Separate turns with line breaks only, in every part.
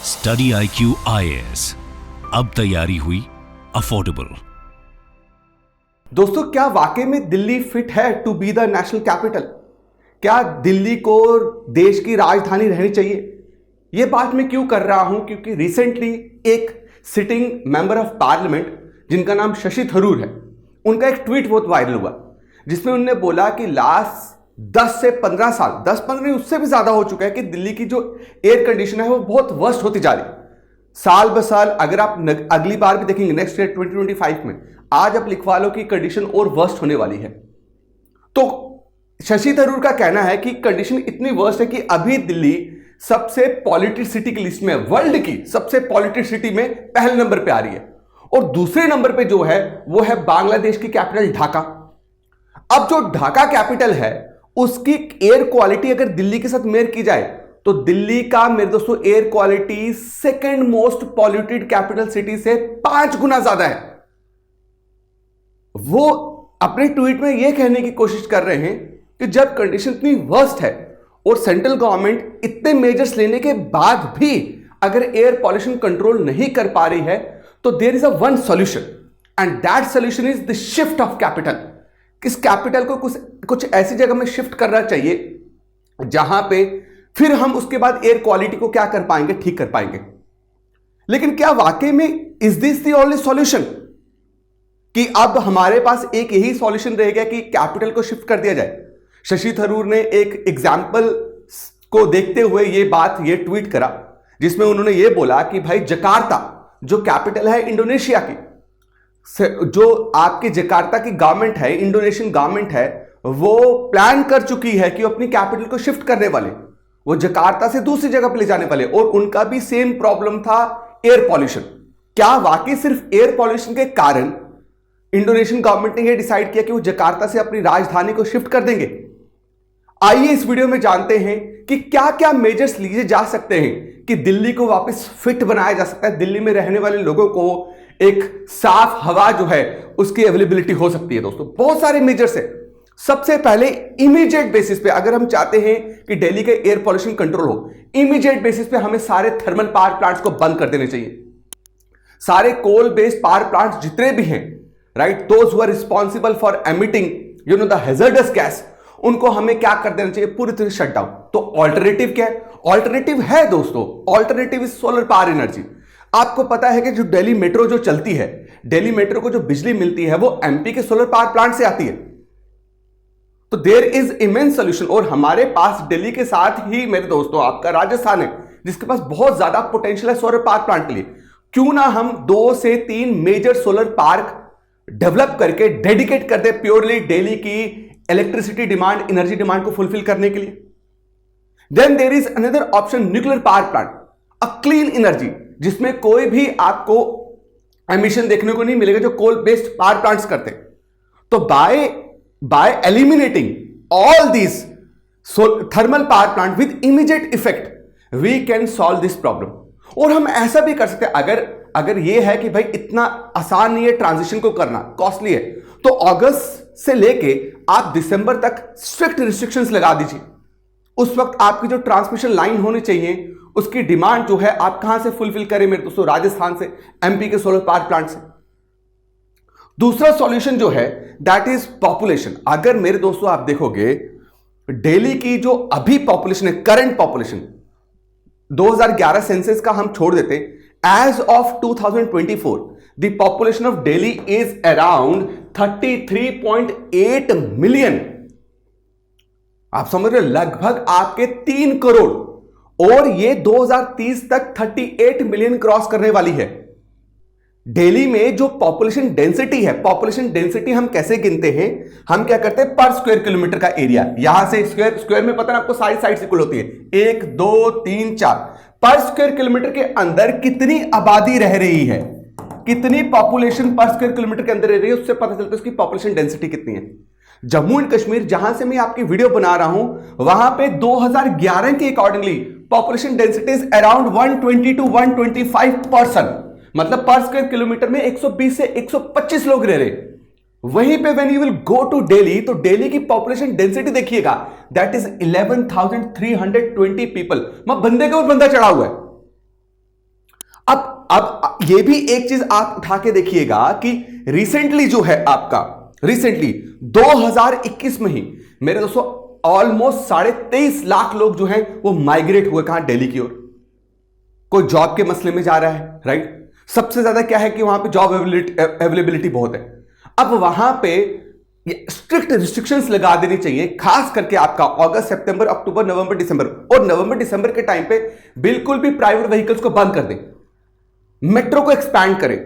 Study IQ IAS, अब तैयारी हुई अफोर्डेबल।
दोस्तों, क्या वाकई में दिल्ली फिट है to be the national capital? क्या दिल्ली को देश की राजधानी रहनी चाहिए? यह बात मैं क्यों कर रहा हूं? क्योंकि रिसेंटली एक सिटिंग मेंबर ऑफ पार्लियामेंट जिनका नाम शशि थरूर है, उनका एक ट्वीट बहुत वायरल हुआ जिसमें उन्होंने बोला कि लास्ट 10 से 15 साल, 10-15 नहीं उससे भी ज्यादा हो चुका है कि दिल्ली की जो एयर कंडीशन है वो बहुत वर्स्ट होती जा रही है साल ब साल। अगर आप अगली बार भी देखेंगे नेक्स्ट ईयर 2025 में, आज आप लिखवा लो कि कंडीशन और वर्स्ट होने वाली है। तो शशि थरूर का कहना है कि कंडीशन इतनी वर्स्ट है कि अभी दिल्ली सबसे पॉल्यूटेड सिटी की लिस्ट में, वर्ल्ड की सबसे पॉल्यूटेड सिटी में पहले नंबर पे आ रही है, और दूसरे नंबर पे जो है वो है बांग्लादेश की कैपिटल ढाका। अब जो ढाका कैपिटल है उसकी एयर क्वालिटी अगर दिल्ली के साथ मेयर की जाए तो दिल्ली का मेरे दोस्तों air quality second most polluted capital city से 5 गुना ज्यादा है। वो अपने ट्वीट में यह कहने की कोशिश कर रहे हैं कि जब कंडीशन इतनी वर्स्ट है और सेंट्रल गवर्नमेंट इतने मेजर्स लेने के बाद भी अगर एयर पॉल्यूशन कंट्रोल नहीं कर पा रही है तो there is a one solution, and that solution is the shift of capital. किस कैपिटल को कुछ ऐसी जगह में शिफ्ट करना चाहिए जहां पे फिर हम उसके बाद एयर क्वालिटी को क्या कर पाएंगे, ठीक कर पाएंगे। लेकिन क्या वाकई में is this the only solution कि अब हमारे पास एक यही सॉल्यूशन रह गया कि कैपिटल को शिफ्ट कर दिया जाए? शशि थरूर ने एक एग्जाम्पल को देखते हुए ये ट्वीट करा जिसमें उन्होंने ये बोला कि भाई जकार्ता जो कैपिटल है इंडोनेशिया की, जो आपके जकार्ता की गवर्नमेंट है, इंडोनेशियन गवर्नमेंट है, वो प्लान कर चुकी है कि अपनी कैपिटल को शिफ्ट करने वाले, वो जकार्ता से दूसरी जगह पर ले जाने वाले, और उनका भी सेम प्रॉब्लम था एयर पॉल्यूशन। क्या वाकई सिर्फ एयर पॉल्यूशन के कारण इंडोनेशियन गवर्नमेंट ने यह डिसाइड किया कि वो जकार्ता से अपनी राजधानी को शिफ्ट कर देंगे? आइए इस वीडियो में जानते हैं कि क्या क्या मेजर्स लिए जा सकते हैं कि दिल्ली को वापस फिट बनाया जा सकता है, दिल्ली में रहने वाले लोगों को एक साफ हवा जो है उसकी अवेलेबिलिटी हो सकती है। दोस्तों, बहुत सारे मेजर्स है। सबसे पहले इमीडिएट बेसिस पे अगर हम चाहते हैं कि दिल्ली के एयर पॉल्यूशन कंट्रोल हो, इमीडिएट बेसिस पे हमें सारे थर्मल पावर प्लांट्स को बंद कर देने चाहिए। सारे कोल बेस्ड पावर प्लांट्स जितने भी हैं, right, those who are responsible for emitting the hazardous gas, उनको हमें क्या कर देना चाहिए, पूरी तरह शट डाउन। तो ऑल्टरनेटिव क्या है? ऑल्टरनेटिव है दोस्तों, alternative is solar power energy. आपको पता है कि जो दिल्ली मेट्रो जो चलती है, दिल्ली मेट्रो को जो बिजली मिलती है वो एमपी के सोलर पावर प्लांट से आती है। तो देयर इज इमेंस सोल्यूशन, और हमारे पास दिल्ली के साथ ही मेरे दोस्तों आपका राजस्थान है जिसके पास बहुत ज्यादा पोटेंशियल है सोलर पावर प्लांट के लिए। क्यों ना हम 2 से 3 मेजर सोलर पार्क डेवलप करके डेडिकेट कर दे प्योरली दिल्ली की इलेक्ट्रिसिटी डिमांड, एनर्जी डिमांड को फुलफिल करने के लिए। Then there is another option, nuclear power plant, a clean energy जिसमें कोई भी आपको एमिशन देखने को नहीं मिलेगा जो कोल बेस्ड पावर प्लांट्स करते हैं। तो by eliminating all this thermal power plant with immediate effect we can solve this problem. और हम ऐसा भी कर सकते हैं, अगर यह है कि भाई इतना आसान नहीं है ट्रांजिशन को करना, कॉस्टली है, तो अगस्त से लेके आप दिसंबर तक स्ट्रिक्ट रिस्ट्रिक्शंस लगा दीजिए। उस वक्त आपकी जो ट्रांसमिशन लाइन होनी चाहिए उसकी डिमांड जो है आप कहां से फुलफिल करें मेरे दोस्तों? राजस्थान से, एमपी के सोलर पावर प्लांट से। दूसरा सॉल्यूशन जो है दैट इज पॉपुलेशन। अगर मेरे दोस्तों आप देखोगे दिल्ली की जो अभी पॉपुलेशन है, करंट पॉपुलेशन 2011 सेंसस का हम छोड़ देते, as of 2024 the population of Delhi is around 33.8 million. आप समझ रहे, लगभग आपके 3 करोड़, और ये 2030 तक 38 मिलियन क्रॉस करने वाली है। दिल्ली में जो पॉपुलेशन डेंसिटी है, पॉपुलेशन डेंसिटी हम कैसे गिनते हैं? हम क्या करते हैं, पर स्क्वायर किलोमीटर का एरिया, यहां से स्क्वायर में पता है आपको सारी साइड्स इक्वल होती है, 1 2 3 4, पर स्क्वायर किलोमीटर के अंदर कितनी आबादी रह रही है, कितनी पॉपुलेशन पर स्क्वायर किलोमीटर के अंदर रह रही है, उससे पता चलता है उसकी पॉपुलेशन डेंसिटी कितनी है। जम्मू एंड कश्मीर जहां से मैं आपकी वीडियो बना रहा हूं वहां पे 2011 के accordingly population density is around 120 to 125 person, मतलब पर स्क्वायर किलोमीटर में 120 से 125 लोग रह रहे। वहीं पे when you will go to Delhi, तो दिल्ली की पॉपुलेशन डेंसिटी देखिएगा, दैट इज 11,320 पीपल। बंदे के ऊपर बंदा चढ़ा हुआ है। अब ये भी एक चीज आप उठा के देखिएगा कि रिसेंटली जो है आपका, रिसेंटली 2021 में ही मेरे दोस्तों ऑलमोस्ट 23.5 लाख लोग जो हैं वो माइग्रेट हुए कहां, दिल्ली की ओर। कोई जॉब के मसले में जा रहा है, राइट। सबसे ज्यादा क्या है कि वहां पे जॉब अवेलेबिलिटी बहुत है। अब वहां पे स्ट्रिक्ट रिस्ट्रिक्शंस लगा देनी चाहिए, खास करके आपका अगस्त, सितंबर, अक्टूबर, नवंबर, दिसंबर। और नवंबर दिसंबर के टाइम पे बिल्कुल भी प्राइवेट व्हीकल्स को बंद कर दें, मेट्रो को एक्सपैंड करें,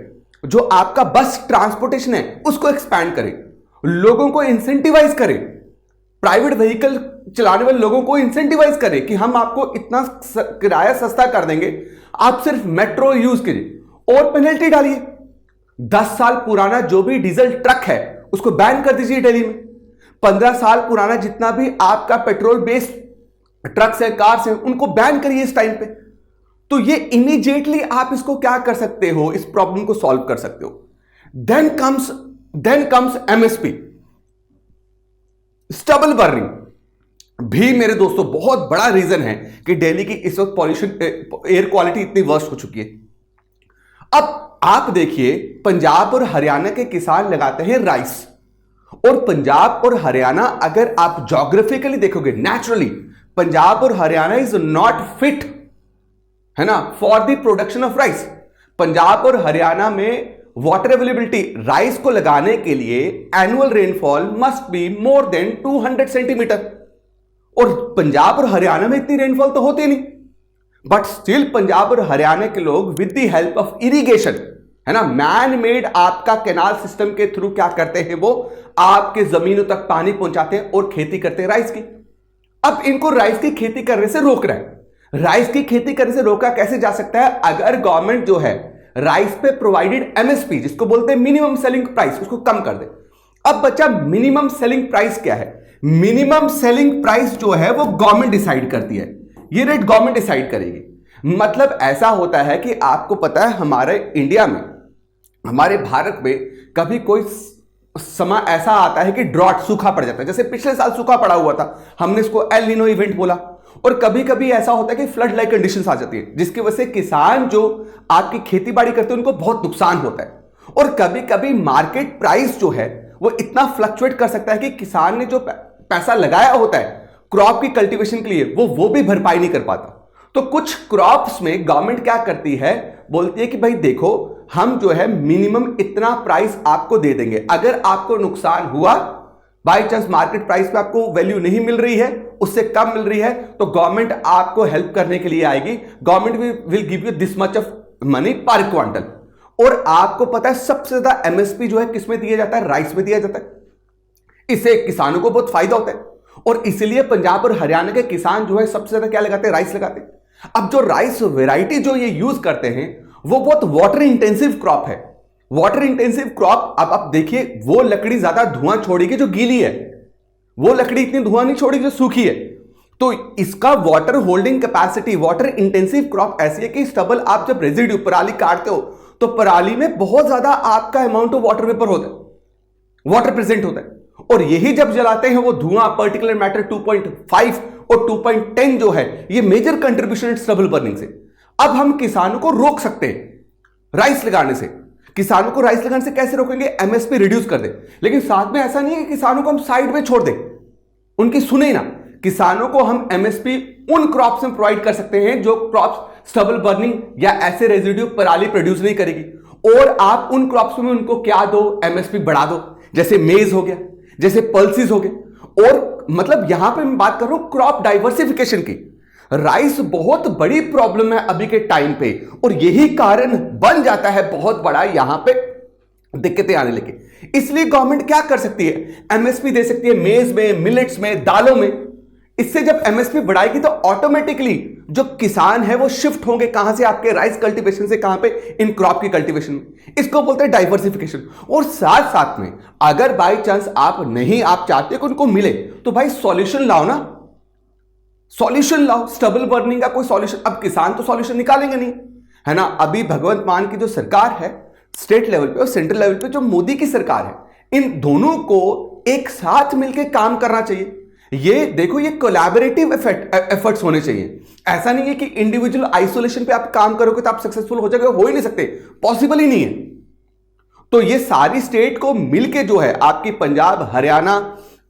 जो आपका बस ट्रांसपोर्टेशन है उसको एक्सपैंड करें, लोगों को इंसेंटिवाइज करें, प्राइवेट व्हीकल चलाने वाले लोगों को इंसेंटिवाइज करें कि हम आपको इतना किराया सस्ता कर देंगे, आप सिर्फ मेट्रो यूज कीजिए। और पेनल्टी डालिए, 10 साल पुराना जो भी डीजल ट्रक है उसको बैन कर दीजिए दिल्ली में। 15 साल पुराना जितना भी आपका पेट्रोल बेस्ड ट्रक्स है, कार्स है, उनको बैन करिए इस टाइम पे। तो ये इमीडिएटली आप इसको क्या कर सकते हो, इस प्रॉब्लम को सॉल्व कर सकते हो। Then comes MSP, stubble burning भी मेरे दोस्तों बहुत बड़ा रीजन है कि दिल्ली की इस वक्त पॉल्यूशन, एयर क्वालिटी इतनी वर्स्ट हो चुकी है। अब आप देखिए, पंजाब और हरियाणा के किसान लगाते हैं राइस, और पंजाब और हरियाणा अगर आप ज्योग्राफिकली देखोगे, नेचुरली पंजाब और हरियाणा इज नॉट फिट, है ना, for the production of rice. Punjab और हरियाणा में वाटर अवेलेबिलिटी, राइस को लगाने के लिए annual rainfall must be more than 200 centimetre, और पंजाब और हरियाणा में इतनी रेनफॉल तो होती नहीं। बट स्टिल पंजाब और हरियाणा के लोग with the help of irrigation, है ना, मैन मेड आपका कैनाल सिस्टम के थ्रू क्या करते हैं, वो आपके जमीनों तक पानी पहुंचाते हैं और खेती करते हैं राइस की। अब इनको राइस की खेती करने से रोक रहा है। राइस की खेती करने से रोका कैसे जा सकता है? अगर गवर्नमेंट जो है राइस पे प्रोवाइडेड एमएसपी, जिसको बोलते हैं मिनिमम सेलिंग प्राइस, उसको कम कर दे। अब बच्चा, मिनिमम सेलिंग प्राइस क्या है? मिनिमम सेलिंग प्राइस जो है वो गवर्नमेंट डिसाइड करती है, ये रेट गवर्नमेंट डिसाइड करेगी। मतलब ऐसा होता है कि आपको पता है हमारे इंडिया में, हमारे भारत में कभी कोई समय ऐसा आता है कि ड्रॉट, सूखा पड़ जाता है। जैसे पिछले साल सूखा पड़ा हुआ था, हमने इसको एल नीनो इवेंट बोला। और कभी कभी ऐसा होता है कि फ्लड लाइक कंडीशंस आ जाती है, जिसकी वजह से किसान जो आपकी खेती बाड़ी करते हैं उनको बहुत नुकसान होता है। और कभी कभी मार्केट प्राइस जो है वो इतना फ्लक्चुएट कर सकता है कि किसान ने जो पैसा लगाया होता है क्रॉप की कल्टीवेशन के लिए, वो भी भरपाई नहीं कर पाता। तो कुछ क्रॉप्स में गवर्नमेंट क्या करती है, बोलती है कि भाई देखो, हम जो है मिनिमम इतना प्राइस आपको दे देंगे। अगर आपको नुकसान हुआ, बाई चांस मार्केट प्राइस पे आपको वैल्यू नहीं मिल रही है, उससे कम मिल रही है, तो गवर्नमेंट आपको हेल्प करने के लिए आएगी। Government will give you this much of money पर क्वांटल। और आपको पता है सबसे ज्यादा एमएसपी जो है किसमें दिया जाता है? राइस में दिया जाता है। इससे किसानों को बहुत फायदा होता है, और इसलिए पंजाब और हरियाणा के किसान जो है सबसे ज्यादा क्या लगाते हैं? राइस लगाते हैं। अब जो राइस वेराइटी जो ये यूज करते हैं वो बहुत वाटर इंटेंसिव क्रॉप है। वाटर इंटेंसिव क्रॉप, अब आप देखिए, वो लकड़ी ज्यादा धुआं छोड़ेगी जो गीली है, वो लकड़ी इतनी धुआं नहीं छोड़ेगी जो सूखी है। तो इसका water holding capacity, water intensive crop ऐसी है कि स्टबल आप जब रेजिड्यू पराली काटते हो तो पराली में बहुत ज्यादा आपका अमाउंट ऑफ वाटर वेपर होता है, वाटर प्रेजेंट होता है। और यही जब जलाते हैं वो धुआं, पर्टिकुलर मैटर 2.5 और 2.10 जो है, ये मेजर कंट्रीब्यूशन स्टबल बर्निंग से। अब हम किसानों को रोक सकते हैं राइस लगाने से। किसानों को राइस लगाने से कैसे रोकेंगे? एमएसपी रिड्यूस कर दे। लेकिन साथ में ऐसा नहीं है कि किसानों को हम साइड में छोड़ दें, उनकी सुने ना। किसानों को हम एमएसपी उन क्रॉप्स में प्रोवाइड कर सकते हैं जो क्रॉप्स स्टबल बर्निंग या ऐसे रेजिड्यू पराली प्रोड्यूस नहीं करेगी। और आप उन क्रॉप्स में उनको क्या दो? एमएसपी बढ़ा दो, जैसे मेज हो गया, जैसे पल्सेस हो गए। और मतलब यहां पे मैं बात कर रहा हूं क्रॉप डाइवर्सिफिकेशन की। राइस बहुत बड़ी प्रॉब्लम है अभी के टाइम पे, और यही कारण बन जाता है बहुत बड़ा यहां पे दिक्कतें आने लगी। इसलिए गवर्नमेंट क्या कर सकती है? एमएसपी दे सकती है मेज में, मिलेट्स में, दालों में। इससे जब एमएसपी बढ़ाएगी तो ऑटोमेटिकली जो किसान है वो शिफ्ट होंगे कहां से? आपके राइस कल्टीवेशन से कहां पे? इन क्रॉप की कल्टीवेशन में। इसको बोलते हैं डाइवर्सिफिकेशन। और साथ साथ में अगर बाई चांस आप चाहते कि उनको मिले, तो भाई सॉल्यूशन लाओ ना, सॉल्यूशन लाओ। स्टबल बर्निंग का कोई सॉल्यूशन, अब किसान तो सॉल्यूशन निकालेंगे नहीं, है ना। अभी भगवंत मान की जो सरकार है स्टेट लेवल पे और सेंट्रल लेवल पे जो मोदी की सरकार है, इन दोनों को एक साथ मिलकर काम करना चाहिए। ये देखो, ये कोलैबोरेटिव एफर्ट्स होने चाहिए। ऐसा नहीं है कि इंडिविजुअल आइसोलेशन पे आप काम करोगे तो आप सक्सेसफुल हो जाओगे, हो ही नहीं सकते, पॉसिबल ही नहीं है। तो ये सारी स्टेट को मिलके जो है, आपकी पंजाब, हरियाणा,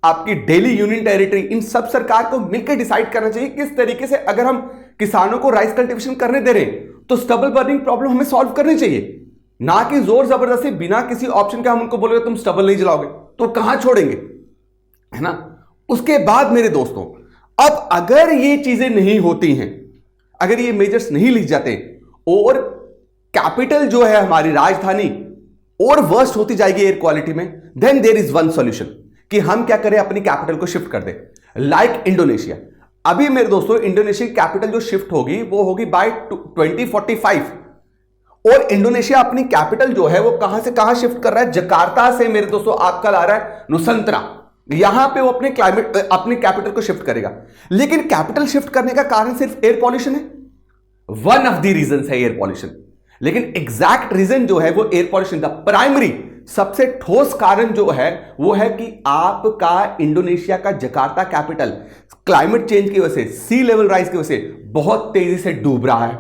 आपकी दिल्ली यूनियन टेरिटरी, इन सब सरकार को मिलकर डिसाइड करना चाहिए किस तरीके से, अगर हम किसानों को राइस कल्टीवेशन करने दे रहे हैं तो स्टबल बर्निंग प्रॉब्लम हमें सॉल्व करनी चाहिए, ना कि जोर जबरदस्ती बिना किसी ऑप्शन के हम उनको बोलोगे तुम स्टबल नहीं जलाओगे तो कहां छोड़ेंगे, है ना। उसके बाद मेरे दोस्तों, अब अगर ये चीजें नहीं होती हैं, अगर ये मेजर्स नहीं ली जाते और कैपिटल जो है हमारी राजधानी और वर्स्ट होती जाएगी एयर क्वालिटी में, then there is one solution कि हम क्या करें, अपनी कैपिटल को शिफ्ट कर दें, लाइक इंडोनेशिया। अभी मेरे दोस्तों इंडोनेशिया की कैपिटल जो शिफ्ट होगी वो होगी बाय 2045, और इंडोनेशिया अपनी कैपिटल जो है वो कहां से कहां शिफ्ट कर रहा है, जकार्ता से मेरे दोस्तों आपका ला रहा है नुसंतरा, यहां पे वो अपनी कैपिटल को शिफ्ट करेगा। लेकिन कैपिटल शिफ्ट करने का कारण सिर्फ एयर पॉल्यूशन है, वन ऑफ द रीजन है एयर पॉल्यूशन, लेकिन एग्जैक्ट रीजन जो है वो एयर पॉल्यूशन का प्राइमरी सबसे ठोस कारण जो है वो है कि आपका इंडोनेशिया का जकार्ता कैपिटल क्लाइमेट चेंज की वजह से, सी लेवल राइज की वजह से बहुत तेजी से डूब रहा है,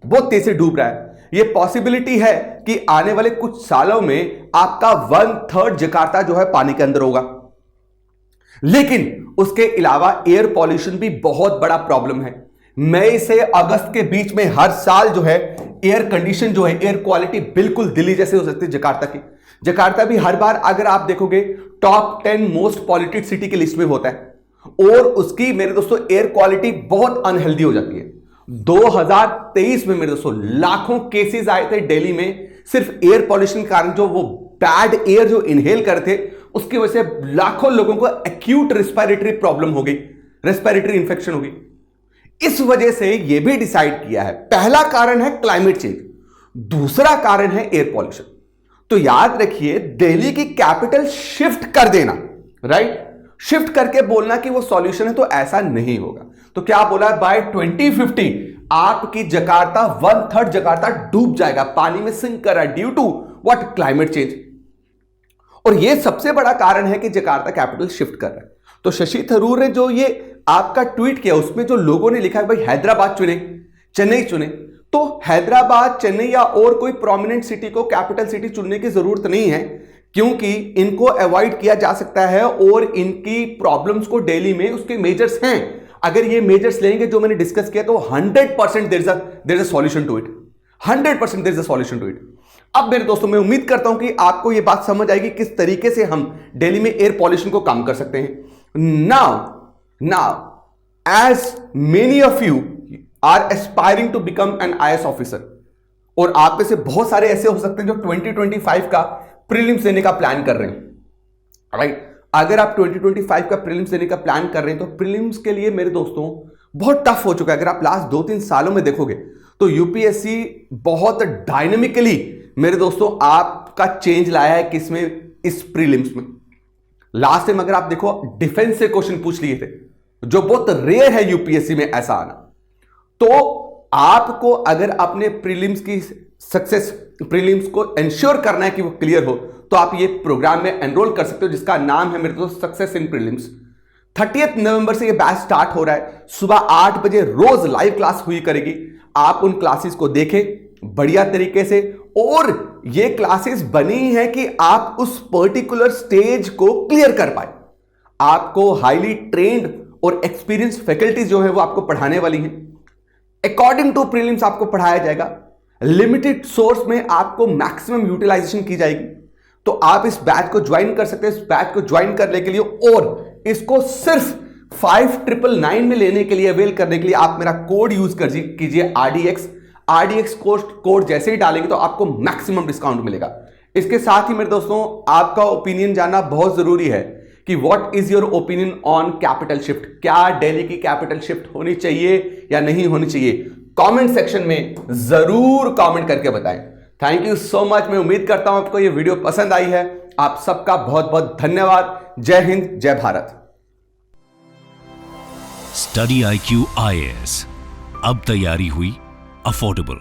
बहुत तेजी से डूब रहा है। यह पॉसिबिलिटी है कि आने वाले कुछ सालों में आपका 1/3 जकार्ता जो है पानी के अंदर होगा। लेकिन उसके अलावा एयर पॉल्यूशन भी बहुत बड़ा प्रॉब्लम है। मई से अगस्त के बीच में हर साल जो है एयर कंडीशन जो है, एयर क्वालिटी बिल्कुल दिल्ली जैसे हो सकती है जकार्ता की। जकार्ता भी हर बार अगर आप देखोगे टॉप 10 मोस्ट पॉल्यूटेड सिटी की लिस्ट में होता है और उसकी मेरे दोस्तों एयर क्वालिटी बहुत अनहेल्दी हो जाती है। 2023 में मेरे दोस्तों लाखों केसेस आए थे दिल्ली में, सिर्फ एयर पॉल्यूशन के कारण, जो वो बैड एयर जो इनहेल करते उसकी वजह से लाखों लोगों को एक्यूट रेस्पिरेटरी प्रॉब्लम हो गई, रेस्पिरेटरी इंफेक्शन हो गई। इस वजह से यह भी डिसाइड किया है, पहला कारण है क्लाइमेट चेंज, दूसरा कारण है एयर पॉल्यूशन। तो याद रखिए, दिल्ली की कैपिटल शिफ्ट कर देना, राइट, शिफ्ट करके बोलना कि वो सॉल्यूशन है, तो ऐसा नहीं होगा। तो क्या बोला, बाय 2050 आपकी जकार्ता 1/3 जकार्ता डूब जाएगा, पानी में सिंक कर रहा है, due to what, climate change. और ये सबसे बड़ा कारण है कि जकार्ता कैपिटल शिफ्ट कर रहा है। तो शशि थरूर ने जो ये आपका ट्वीट किया उसमें जो लोगों ने लिखा है भाई हैदराबाद चुने, चेन्नई चुने, तो हैदराबाद, चेन्नई या और कोई प्रोमिनेंट सिटी को कैपिटल सिटी चुनने की जरूरत नहीं है, क्योंकि इनको अवॉइड किया जा सकता है और इनकी प्रॉब्लम्स को दिल्ली में उसके मेजर्स हैं। अगर ये मेजर्स लेंगे जो मैंने डिस्कस किया तो 100% there is a solution to it, 100% there is a solution to it. अब मेरे दोस्तों मैं उम्मीद करता हूं कि आपको यह बात समझ आएगी किस तरीके से हम दिल्ली में एयर पॉल्यूशन को कम कर सकते हैं। Now as many of you are aspiring to become an IAS officer, और आप में से बहुत सारे ऐसे हो सकते हैं जो 2025 का प्रीलिम्स देने का प्लान कर रहे हैं, राइट। अगर आप 2025 का प्रीलिम्स देने का प्लान कर रहे हैं तो प्रीलिम्स के लिए मेरे दोस्तों बहुत टफ हो चुका है। अगर आप लास्ट 2-3 सालों में देखोगे तो यूपीएससी बहुत डायनेमिकली मेरे दोस्तों आपका चेंज लाया है, किसमें, इस प्रीलिम्स में। लास्ट टाइम अगर आप देखो डिफेंस से क्वेश्चन पूछ लिए थे, जो बहुत रेयर है यूपीएससी में ऐसा आना। तो आपको अगर अपने प्रीलिम्स की सक्सेस, प्रीलिम्स को इंश्योर करना है कि वो क्लियर हो, तो आप ये प्रोग्राम में एनरोल कर सकते हो जिसका नाम है मेरे दोस्त सक्सेस इन प्रीलिम्स। 30 नवंबर से ये बैच स्टार्ट हो रहा है, सुबह 8 बजे रोज लाइव क्लास हुई करेगी। आप उन क्लासेस को देखें बढ़िया तरीके से, और ये क्लासेस बनी है कि आप उस पर्टिकुलर स्टेज को क्लियर कर पाए। आपको हाईली ट्रेन्ड और एक्सपीरियंस फैकल्टीज जो है वो आपको पढ़ाने वाली हैं। अकॉर्डिंग टू प्रीलिम्स आपको पढ़ाया जाएगा, लिमिटेड सोर्स में आपको मैक्सिमम यूटिलाइजेशन की जाएगी। तो आप इस बैच को ज्वाइन कर सकते हैं। इस बैच को ज्वाइन करने के लिए और इसको सिर्फ 5999 में लेने के लिए, अवेल करने के लिए आप मेरा कोड यूज कीजिए RDX कोड जैसे ही डालेंगे तो आपको मैक्सिमम डिस्काउंट मिलेगा। इसके साथ ही मेरे दोस्तों आपका ओपिनियन जानना बहुत जरूरी है कि what is your opinion on capital shift. क्या दिल्ली की कैपिटल शिफ्ट होनी चाहिए या नहीं होनी चाहिए? कमेंट सेक्शन में जरूर कमेंट करके बताएं। Thank you so much. मैं उम्मीद करता हूं आपको यह वीडियो पसंद आई है। आप सबका बहुत बहुत धन्यवाद। जय हिंद, जय भारत।
स्टडी IQ IAS, अब तैयारी हुई अफोर्डेबल।